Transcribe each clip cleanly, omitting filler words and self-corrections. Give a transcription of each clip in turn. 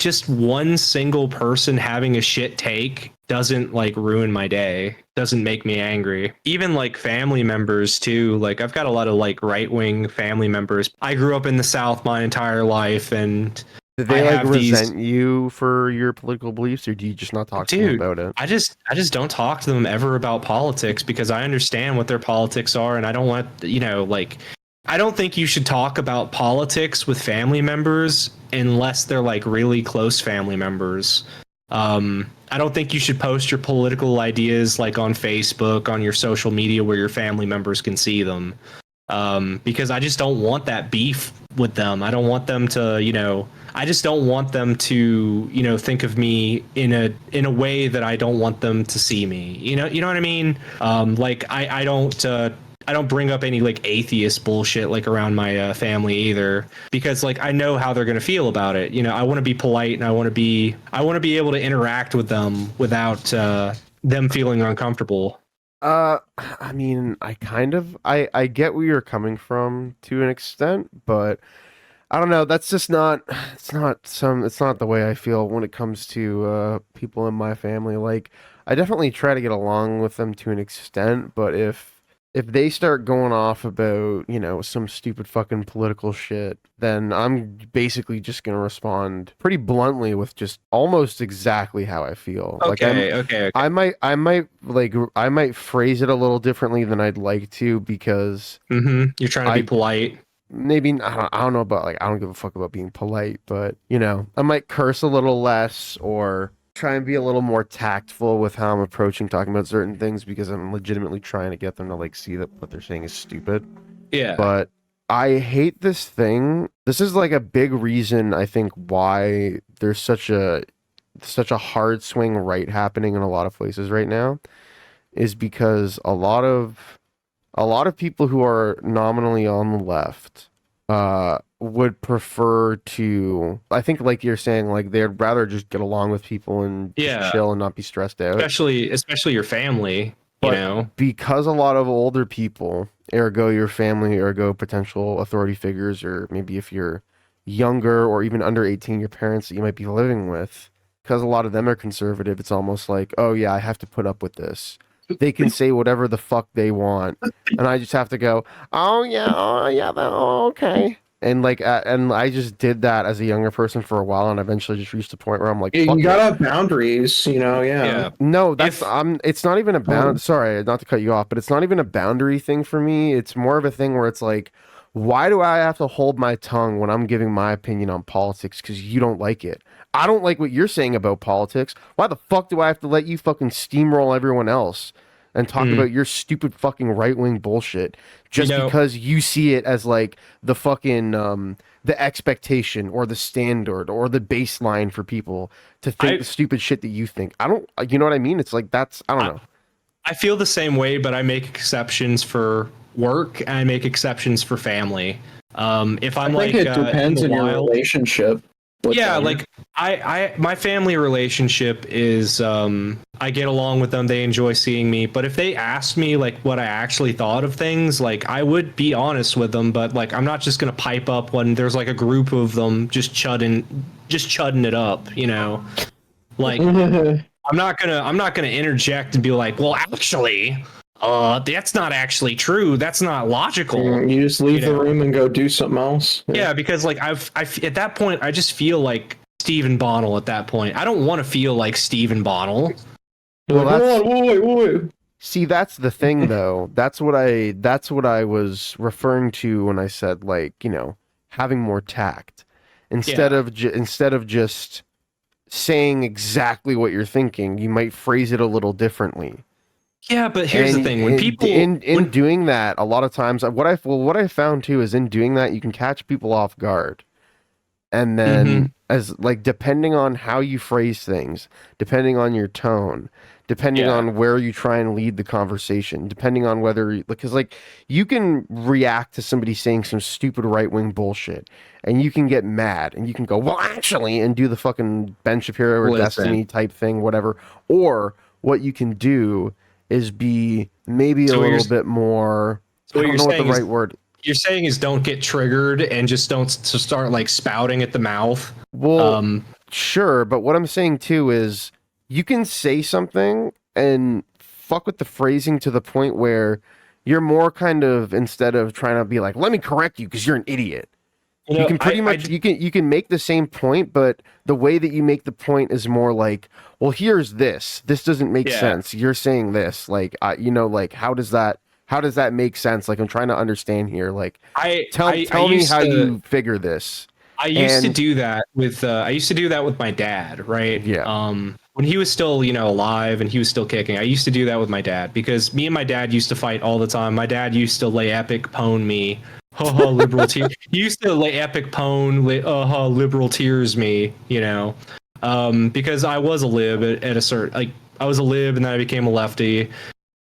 just one single person having a shit take doesn't like ruin my day, doesn't make me angry. Even like family members too. Like I've got a lot of like right-wing family members. I grew up in the South my entire life, and Do I they like have resent you for your political beliefs, or do you just not talk to them dude, about it? I just don't talk to them ever about politics because I understand what their politics are, and I don't want, like, I don't think you should talk about politics with family members unless they're like really close family members. I don't think you should post your political ideas like on Facebook, on your social media where your family members can see them. Because I just don't want that beef with them. I don't want them to, I just don't want them to, think of me in a way that I don't want them to see me. You know what I mean? Like I don't bring up any like atheist bullshit like around my family either, because like I know how they're gonna feel about it. I want to be polite, and I want to be able to interact with them without them feeling uncomfortable. I mean, I get where you're coming from to an extent, but I don't know. That's just not. It's not the way I feel when it comes to people in my family. Like, I definitely try to get along with them to an extent, but if they start going off about, some stupid fucking political shit, then I'm basically just gonna respond pretty bluntly with just almost exactly how I feel. Okay. I might phrase it a little differently than I'd like to, because You're trying to be polite. maybe I don't know about, like, I don't give a fuck about being polite, but I might curse a little less, or try and be a little more tactful with how I'm approaching talking about certain things, because I'm legitimately trying to get them to like see that what they're saying is stupid. Yeah. But I hate this thing. This is like a big reason, I think, why there's such a hard swing right happening in a lot of places right now, is because a lot of people who are nominally on the left would prefer to, I think, like you're saying, like they'd rather just get along with people and just chill and not be stressed out. Especially your family, because a lot of older people, ergo your family, ergo potential authority figures, or maybe if you're younger or even under 18, your parents that you might be living with, because a lot of them are conservative, it's almost like, oh yeah, I have to put up with this. They can say whatever the fuck they want, and I just have to go, oh yeah, okay. And and I just did that as a younger person for a while, and eventually just reached the point where I'm like, You fuck gotta it. have boundaries, yeah. No, it's not even a bound. Sorry, not to cut you off, but it's not even a boundary thing for me. It's more of a thing where it's like, why do I have to hold my tongue when I'm giving my opinion on politics because you don't like it? I don't like what you're saying about politics. Why the fuck do I have to let you fucking steamroll everyone else and talk about your stupid fucking right-wing bullshit just because you see it as like the fucking the expectation or the standard or the baseline for people to think the stupid shit that you think? I don't, you know what I mean? It's like, I don't know. I feel the same way, but I make exceptions for work and I make exceptions for family. If I'm I think it depends on your relationship. Yeah, like my family relationship is I get along with them, they enjoy seeing me, but if they ask me like what I actually thought of things, like I would be honest with them, but like I'm not just gonna pipe up when there's like a group of them just chudding it up, like I'm not gonna interject and be like, well, actually, that's not actually true. That's not logical. You just leave the room and go do something else. Yeah, because like at that point, I just feel like Stephen Bonnell at that point. I don't want to feel like Stephen Bonnell. Well, wait. See, that's the thing, though. That's what I was referring to when I said, like, having more tact instead of just saying exactly what you're thinking. You might phrase it a little differently. Yeah, but here's the thing: when people doing that, a lot of times, what I found too is in doing that, you can catch people off guard, and then as like depending on how you phrase things, depending on your tone, depending on where you try and lead the conversation, depending on whether, because like you can react to somebody saying some stupid right-wing bullshit, and you can get mad, and you can go, well, actually, and do the fucking Ben Shapiro or Destiny type thing, whatever, or what you can do is be maybe a little bit more. I don't know what the right word. You're saying is don't get triggered and just don't start like spouting at the mouth. Well, Sure, but what I'm saying too is you can say something and fuck with the phrasing to the point where you're more kind of, instead of trying to be like, let me correct you because you're an idiot. You can pretty much you can make the same point, but the way that you make the point is more like, well, here's this. This doesn't make sense. You're saying this, like, like how does that make sense? Like, I'm trying to understand here. Like, tell me how you figure this. I used to do that with my dad, right? Yeah. When he was still, alive and he was still kicking, I used to do that with my dad because me and my dad used to fight all the time. My dad used to lay epic pwn me. Liberal tears. He used to lay epic pwn, liberal tears me, because I was a lib at a certain, like, I was a lib and then I became a lefty.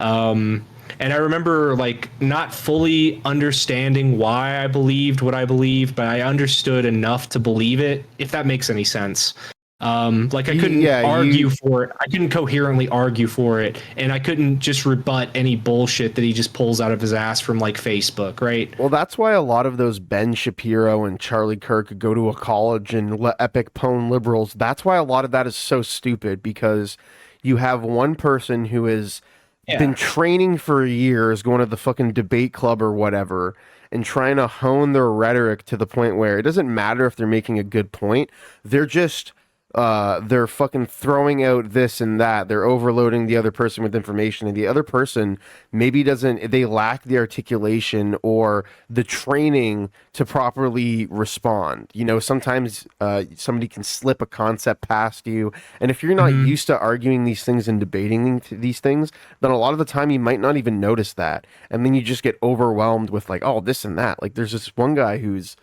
And I remember like not fully understanding why I believed what I believed, but I understood enough to believe it, if that makes any sense. Like I couldn't argue for it. I couldn't coherently argue for it, and I couldn't just rebut any bullshit that he just pulls out of his ass from like Facebook, right? Well, that's why a lot of those Ben Shapiro and Charlie Kirk go to a college and epic pwn liberals. That's why a lot of that is so stupid, because you have one person who has been training for years, going to the fucking debate club or whatever, and trying to hone their rhetoric to the point where it doesn't matter if they're making a good point. They're just they're fucking throwing out this and that. They're overloading the other person with information, and the other person maybe they lack the articulation or the training to properly respond. Sometimes somebody can slip a concept past you, and if you're not used to arguing these things and debating these things, then a lot of the time you might not even notice that, and then you just get overwhelmed with like, oh, this and that. Like, there's this one guy who's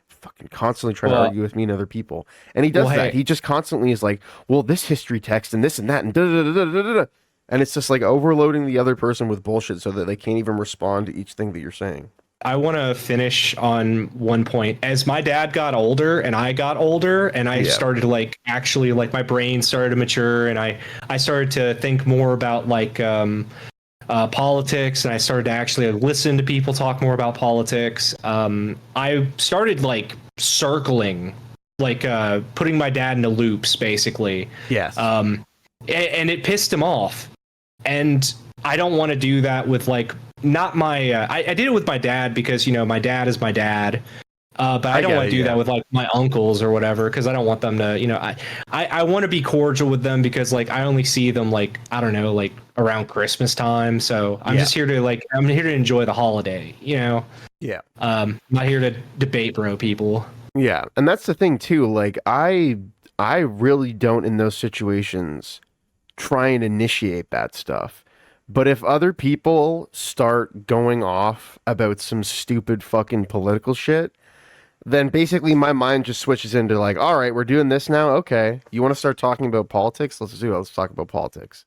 fucking constantly trying to argue with me and other people, and he does that. He just constantly is like, well, this history text and this and that and da da da da da da, and it's just like overloading the other person with bullshit so that they can't even respond to each thing that you're saying. I want to finish on one point. As my dad got older and I got older and I started to like actually like my brain started to mature, and I started to think more about like politics, and I started to actually listen to people talk more about politics. I started like circling, like putting my dad into loops, basically. Yes. And it pissed him off, and I don't want to do that with like not my. I did it with my dad because my dad is my dad. But I don't want to do that with like my uncles or whatever, because I don't want them to, I want to be cordial with them because like I only see them like, I don't know, like around Christmas time. So I'm just here to like, I'm here to enjoy the holiday, Yeah. I'm not here to debate bro people. Yeah. And that's the thing too. Like I really don't in those situations try and initiate that stuff. But if other people start going off about some stupid fucking political shit, then basically my mind just switches into like, all right, we're doing this now. Okay. You want to start talking about politics? Let's talk about politics.